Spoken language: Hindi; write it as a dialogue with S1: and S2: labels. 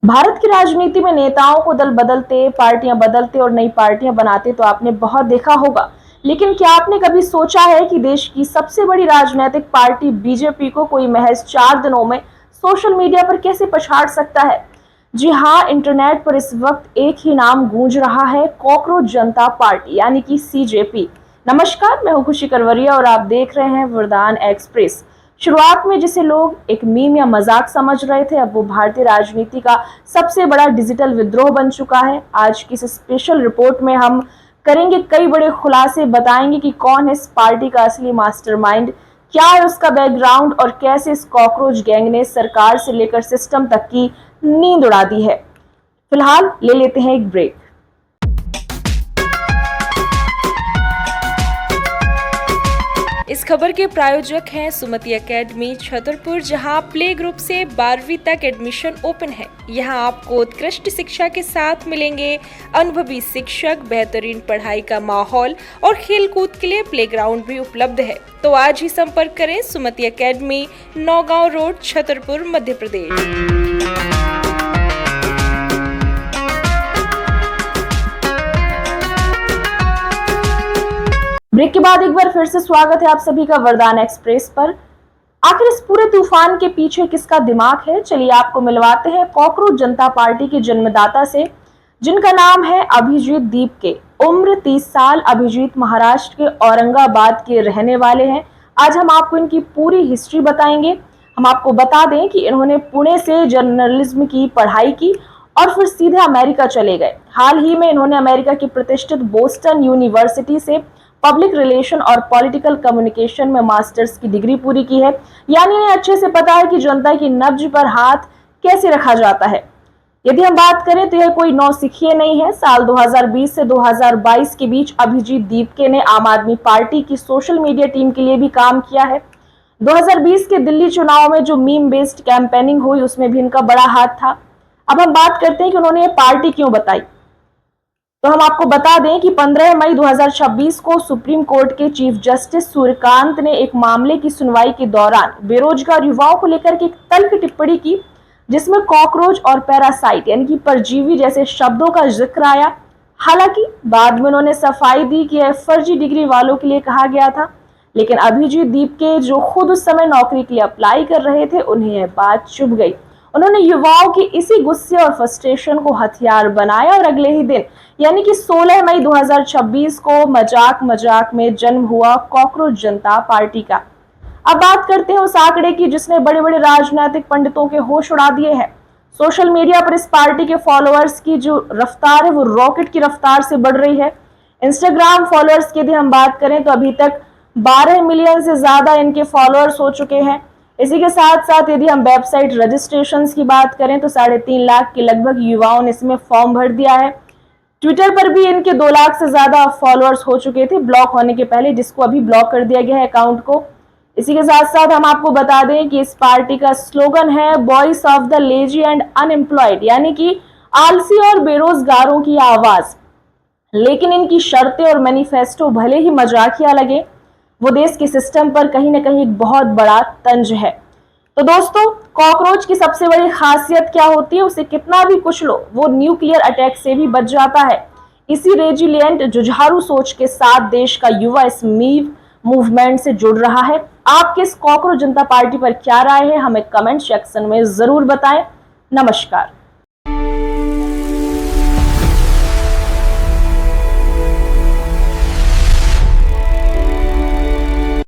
S1: भारत की राजनीति में नेताओं को दल बदलते, पार्टियां बदलते और नई पार्टियां बनाते तो आपने बहुत देखा होगा। लेकिन क्या आपने कभी सोचा है कि देश की सबसे बड़ी राजनीतिक पार्टी बीजेपी को कोई महज 4 दिनों में सोशल मीडिया पर कैसे पछाड़ सकता है? जी हाँ, इंटरनेट पर इस वक्त एक ही नाम गूंज रहा है, कॉकरोच जनता पार्टी यानी कि सीजेपी। नमस्कार, मैं हूं खुशी करवरिया और आप देख रहे हैं वरदान एक्सप्रेस। शुरुआत में जिसे लोग एक मीम या मजाक समझ रहे थे, अब वो भारतीय राजनीति का सबसे बड़ा डिजिटल विद्रोह बन चुका है। आज की इस स्पेशल रिपोर्ट में हम करेंगे कई बड़े खुलासे, बताएंगे कि कौन है इस पार्टी का असली मास्टरमाइंड, क्या है उसका बैकग्राउंड और कैसे इस कॉकरोच गैंग ने सरकार से लेकर सिस्टम तक की नींद उड़ा दी है। फिलहाल ले लेते हैं एक ब्रेक।
S2: इस खबर के प्रायोजक हैं सुमति एकेडमी छतरपुर, जहां प्ले ग्रुप से 12वीं तक एडमिशन ओपन है। यहां आपको उत्कृष्ट शिक्षा के साथ मिलेंगे अनुभवी शिक्षक, बेहतरीन पढ़ाई का माहौल और खेलकूद के लिए प्लेग्राउंड भी उपलब्ध है। तो आज ही संपर्क करें सुमति academy, Naugaon road, Chhatarpur, Madhya Pradesh.
S1: Break के बाद एक बार फिर से स्वागत है आप सभी का वरदान एक्सप्रेस पर। आखिर इस पूरे तूफान के पीछे किसका दिमाग है, चलिए आपको मिलवाते हैं कॉकरोच जनता पार्टी के जन्मदाता से, जिनका नाम है अभिजीत दीपके। उम्र 30 साल। अभिजीत महाराष्ट्र के औरंगाबाद के रहने वाले हैं। आज हम आपको इनकी पूरी हिस्ट्री बताएंगे। हम आपको बता दें कि इन्होंने पुणे से जर्नलिज्म की पढ़ाई की और फिर सीधे अमेरिका चले गए। हाल ही में इन्होंने अमेरिका की प्रतिष्ठित बोस्टन यूनिवर्सिटी से पब्लिक रिलेशन और पॉलिटिकल कम्युनिकेशन में मास्टर्स की डिग्री पूरी की है। यानी इन्हें अच्छे से पता है कि जनता की नब्ज पर हाथ कैसे रखा जाता है। यदि हम बात करें तो यह कोई नौसिखिए नहीं है। साल 2020 से 2022 के बीच अभिजीत दीपके ने आम आदमी पार्टी की सोशल मीडिया टीम के लिए भी काम किया है। 2020 के दिल्ली चुनाव में जो मीम बेस्ड कैंपेनिंग हुई, उसमें भी इनका बड़ा हाथ था। अब हम बात करते हैं कि उन्होंने ये पार्टी क्यों बताई। तो हम आपको बता दें कि 15 मई 2026 को सुप्रीम कोर्ट के चीफ जस्टिस सूर्यकांत ने एक मामले की सुनवाई के दौरान बेरोजगार युवाओं को लेकर के एक तल्ख टिप्पणी की, जिसमें कॉकरोच और पैरासाइट यानी कि परजीवी जैसे शब्दों का जिक्र आया। हालांकि बाद में उन्होंने सफाई दी कि यह फर्जी डिग्री वालों के लिए कहा गया था, लेकिन अभिजीत दीपके जो खुद उस समय नौकरी के लिए अप्लाई कर रहे थे, उन्हें यह बात चुभ गई। उन्होंने युवाओं के इसी गुस्से और फ्रस्ट्रेशन को हथियार बनाया और अगले ही दिन यानी कि 16 मई 2026 को मजाक मजाक में जन्म हुआ कॉकरोच जनता पार्टी का। अब बात करते हैं उस आंकड़े की जिसने बड़े बड़े राजनीतिक पंडितों के होश उड़ा दिए हैं। सोशल मीडिया पर इस पार्टी के फॉलोअर्स की जो रफ्तार है वो रॉकेट की रफ्तार से बढ़ रही है। इंस्टाग्राम फॉलोअर्स की यदि हम बात करें तो अभी तक 12 मिलियन से ज्यादा इनके फॉलोअर्स हो चुके हैं। इसी के साथ साथ यदि हम वेबसाइट रजिस्ट्रेशन की बात करें तो 3.5 लाख के लगभग युवाओं ने इसमें फॉर्म भर दिया है। ट्विटर पर भी इनके 2 लाख से ज्यादा फॉलोअर्स हो चुके थे ब्लॉक होने के पहले, जिसको अभी ब्लॉक कर दिया गया है अकाउंट को। इसी के साथ साथ हम आपको बता दें कि इस पार्टी का स्लोगन है voice of the lazy and unemployed, यानी कि आलसी और बेरोजगारों की आवाज। लेकिन इनकी शर्तें और मैनिफेस्टो भले ही मजाकिया लगे, वो देश के सिस्टम पर कहीं ना कहीं एक बहुत बड़ा तंज है। तो दोस्तों, कॉकरोच की सबसे बड़ी खासियत क्या होती है, उसे कितना भी कुछ लो, वो न्यूक्लियर अटैक से भी बच जाता है। इसी रेजिलिएंट जुझारू सोच के साथ देश का युवा इस मीम मूवमेंट से जुड़ रहा है। आपके इस कॉकरोच जनता पार्टी पर क्या राय है, हमें कमेंट सेक्शन में जरूर बताएं। नमस्कार।